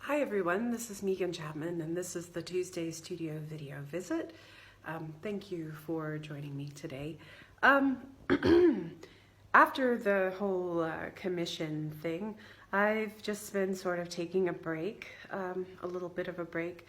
Hi everyone, this is Megan Chapman and this is the Tuesday Studio Video Visit. Thank you for joining me today. After the whole commission thing, I've just been sort of taking a break, a little bit of a break.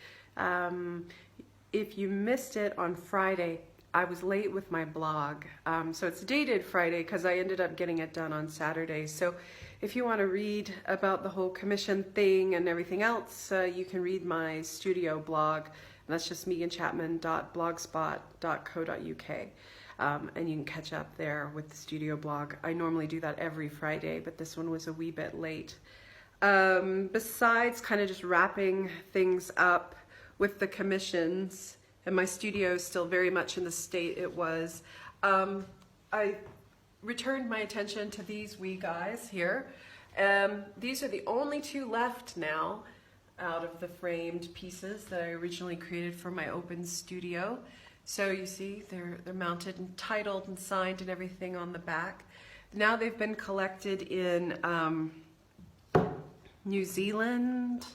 If you missed it on Friday, I was late with my blog. So it's dated Friday because I ended up getting it done on Saturday. So if you want to read about the whole commission thing and everything else, you can read my studio blog. And that's just meganchapman.blogspot.co.uk. And you can catch up there with the studio blog. I normally do that every Friday, but this one was a wee bit late. Besides kind of just wrapping things up with the commissions, and my studio is still very much in the state it was, I returned my attention to these wee guys here. These are the only two left now out of the framed pieces that I originally created for my open studio. So you see they're mounted and titled and signed and everything on the back. Now they've been collected in New Zealand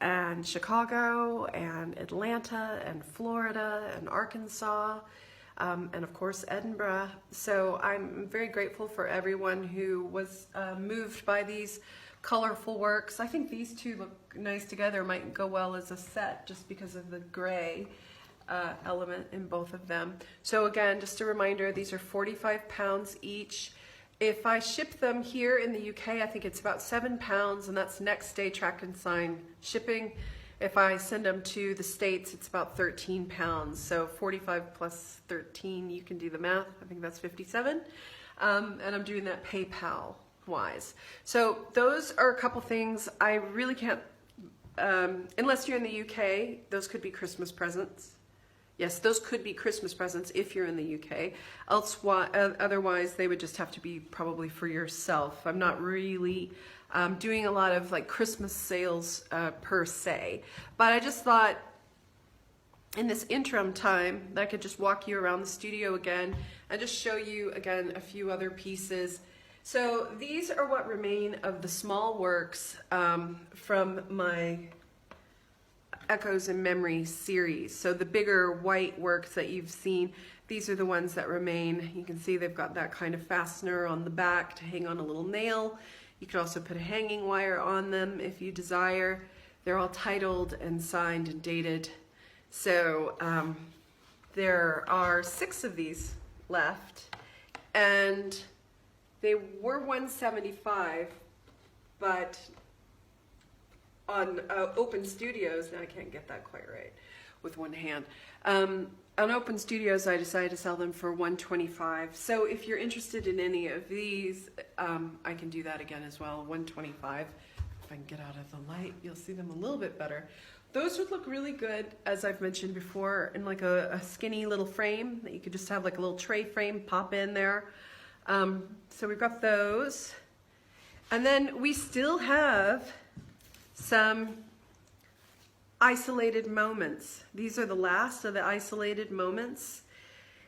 and Chicago and Atlanta and Florida and Arkansas and of course Edinburgh. So I'm very grateful for everyone who was moved by these colorful works. I think these two look nice together, might go well as a set just because of the gray element in both of them. So again, just a reminder, these are 45 pounds each. If I ship them here in the UK, I think it's about 7 pounds, and that's next day track and sign shipping. If I send them to the States, it's about 13 pounds. So 45 plus 13, you can do the math. I think that's 57. And I'm doing that PayPal wise. So those are a couple things I really can't, unless you're in the UK, those could be Christmas presents. Yes, those could be Christmas presents if you're in the UK. Otherwise, they would just have to be probably for yourself. I'm not really doing a lot of like Christmas sales per se, but I just thought in this interim time that I could just walk you around the studio again and just show you again a few other pieces. So these are what remain of the small works from my Echoes and Memory series. So the bigger white works that you've seen, these are the ones that remain. You can see they've got that kind of fastener on the back to hang on a little nail. You could also put a hanging wire on them if you desire. They're all titled and signed and dated. So there are 6 of these left, and they were $175, but on Open Studios, now I can't get that quite right with one hand. On Open Studios, I decided to sell them for $125. So if you're interested in any of these, I can do that again as well, $125. If I can get out of the light, you'll see them a little bit better. Those would look really good, as I've mentioned before, in like a skinny little frame that you could just have like a little tray frame pop in there. So we've got those. And then we still have some isolated moments. These are the last of the isolated moments,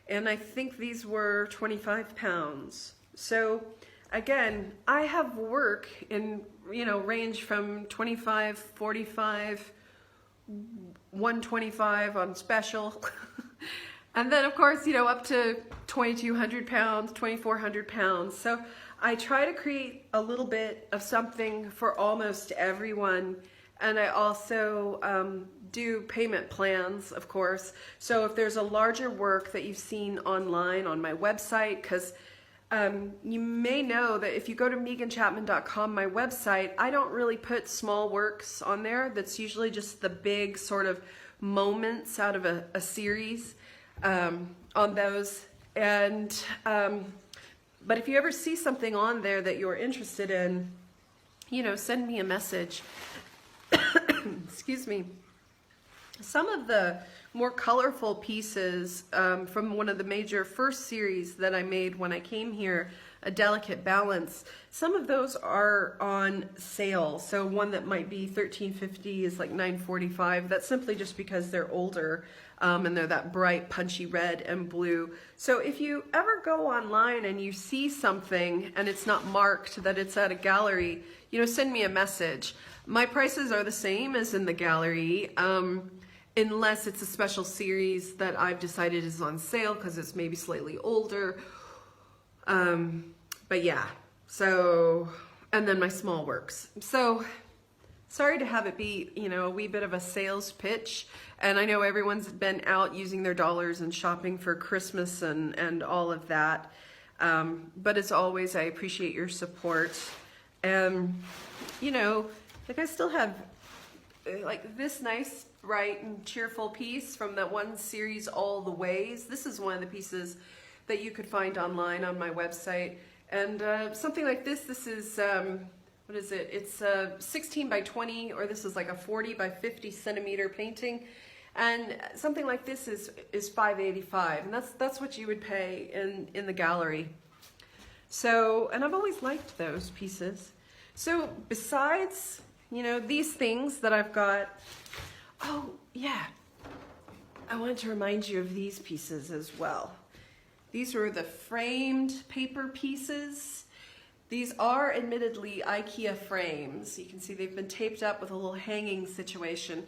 and I think these were 25 pounds. So again, I have work in, range from 25, 45, 125 on special, and then of course, up to 2,200 pounds, 2,400 pounds. So I try to create a little bit of something for almost everyone, and I also do payment plans, of course. So if there's a larger work that you've seen online on my website, because you may know that if you go to meganchapman.com, my website, I don't really put small works on there. That's usually just the big sort of moments out of a series on those. And but if you ever see something on there that you're interested in, send me a message. Excuse me. Some of the more colorful pieces from one of the major first series that I made when I came here, A Delicate Balance, some of those are on sale. So one that might be $13.50 is like $9.45. That's simply just because they're older. And they're that bright punchy red and blue. So if you ever go online and you see something and it's not marked that it's at a gallery, send me a message. My prices are the same as in the gallery, unless it's a special series that I've decided is on sale because it's maybe slightly older. But yeah, so, and then my small works. So sorry to have it be, a wee bit of a sales pitch. And I know everyone's been out using their dollars and shopping for Christmas and all of that. But as always, I appreciate your support. Like I still have like this nice, bright and cheerful piece from that one series, All the Ways. This is one of the pieces that you could find online on my website. And something like this is, what is it? It's 16 by 20, or this is like a 40 by 50 centimeter painting. And something like this is $5.85, and that's what you would pay in the gallery. So, and I've always liked those pieces. So besides, these things that I've got, oh yeah, I wanted to remind you of these pieces as well. These were the framed paper pieces. These are admittedly IKEA frames. You can see they've been taped up with a little hanging situation.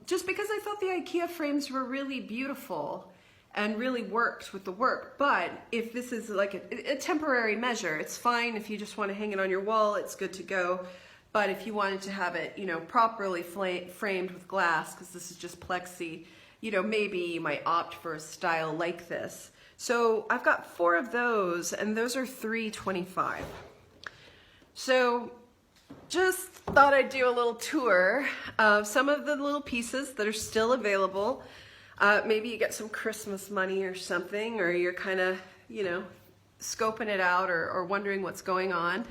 Just because I thought the IKEA frames were really beautiful and really worked with the work. But if this is like a temporary measure, it's fine. If you just want to hang it on your wall, it's good to go. But if you wanted to have it, properly framed with glass, because this is just plexi, maybe you might opt for a style like this. So I've got 4 of those, and those are $3.25. So just thought I'd do a little tour of some of the little pieces that are still available. Maybe you get some Christmas money or something, or you're kind of, scoping it out or wondering what's going on.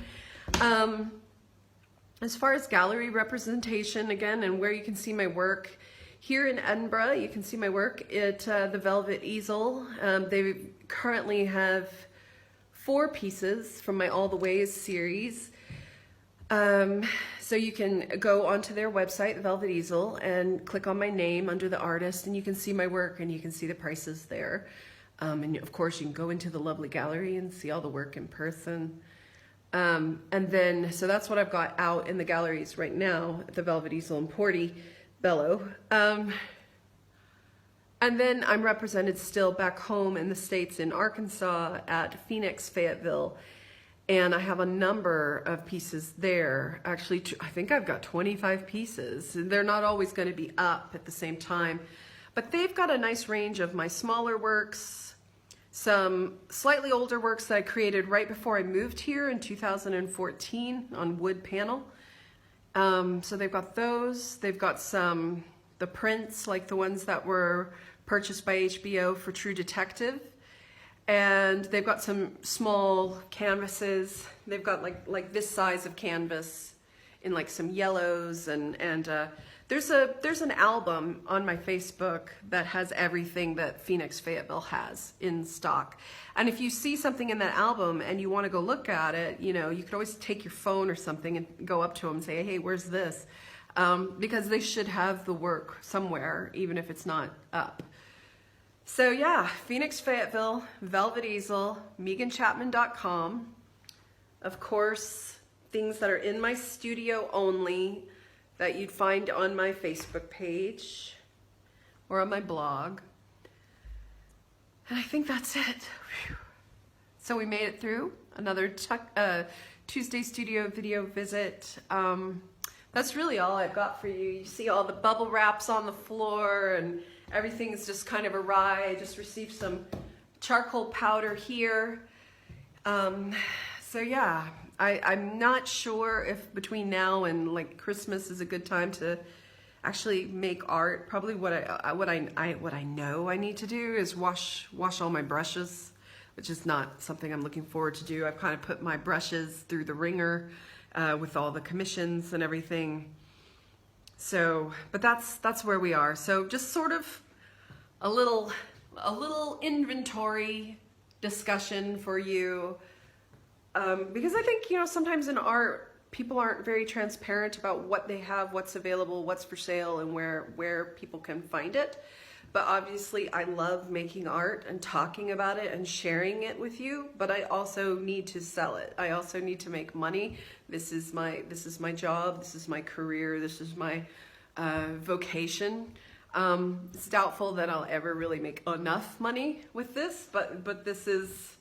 As far as gallery representation, again, and where you can see my work, here in Edinburgh, you can see my work at the Velvet Easel. They currently have 4 pieces from my All the Ways series. So you can go onto their website, the Velvet Easel, and click on my name under the artist, and you can see my work and you can see the prices there. And of course, you can go into the lovely gallery and see all the work in person. And then, so that's what I've got out in the galleries right now at the Velvet Easel in Portobello. And then I'm represented still back home in the States in Arkansas at Phoenix, Fayetteville. And I have a number of pieces there. Actually, I think I've got 25 pieces. They're not always going to be up at the same time. But they've got a nice range of my smaller works, some slightly older works that I created right before I moved here in 2014 on wood panel. So they've got those. They've got the prints, like the ones that were purchased by HBO for True Detective. And they've got some small canvases. They've got like this size of canvas in like some yellows, and there's an album on my Facebook that has everything that Phoenix Fayetteville has in stock. And if you see something in that album and you want to go look at it, you could always take your phone or something and go up to them and say, hey, where's this? Because they should have the work somewhere, even if it's not up. So yeah, Phoenix Fayetteville, Velvet Easel, MeganChapman.com. Of course, things that are in my studio only that you'd find on my Facebook page or on my blog. And I think that's it. Whew. So we made it through another Tuesday studio video visit. That's really all I've got for you. You see all the bubble wraps on the floor and everything's just kind of awry. I just received some charcoal powder here. So yeah, I'm not sure if between now and like Christmas is a good time to actually make art. Probably what I know I need to do is wash all my brushes, which is not something I'm looking forward to do. I've kind of put my brushes through the ringer with all the commissions and everything. So, but that's where we are. So just sort of a little inventory discussion for you, because I think, sometimes in art, people aren't very transparent about what they have, what's available, what's for sale, and where people can find it. but obviously I love making art and talking about it and sharing it with you, but I also need to sell it. I also need to make money. This is my job, this is my career, this is my vocation. It's doubtful that I'll ever really make enough money with this, but this is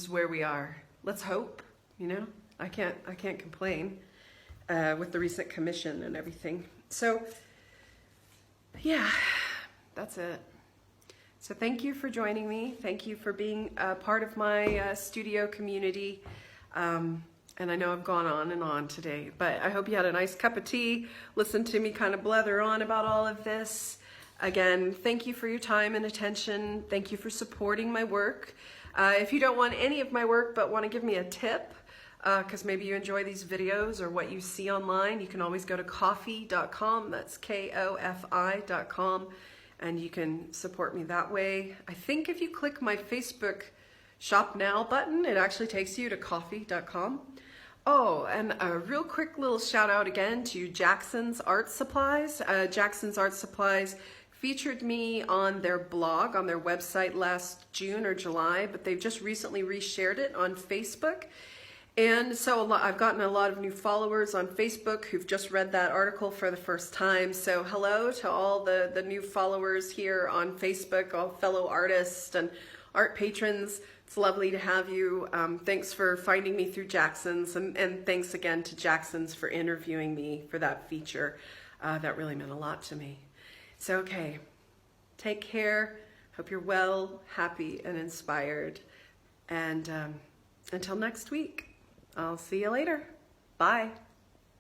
where we are. Let's hope, you know. I can't complain with the recent commission and everything. So yeah, that's it. So thank you for joining me. Thank you for being a part of my studio community. And I know I've gone on and on today, but I hope you had a nice cup of tea, listen to me kind of blather on about all of this. Again, thank you for your time and attention. Thank you for supporting my work. If you don't want any of my work but want to give me a tip, because maybe you enjoy these videos or what you see online, you can always go to ko-fi.com. That's KOFI.com, and you can support me that way. I think if you click my Facebook Shop Now button, it actually takes you to ko-fi.com. Oh, and a real quick little shout out again to Jackson's Art Supplies. Jackson's Art Supplies featured me on their blog, on their website last June or July, but they've just recently reshared it on Facebook. And so I've gotten a lot of new followers on Facebook who've just read that article for the first time. So hello to all the new followers here on Facebook, all fellow artists and art patrons. It's lovely to have you. Thanks for finding me through Jackson's, and thanks again to Jackson's for interviewing me for that feature. That really meant a lot to me. So okay, take care. Hope you're well, happy, and inspired. And until next week, I'll see you later. Bye.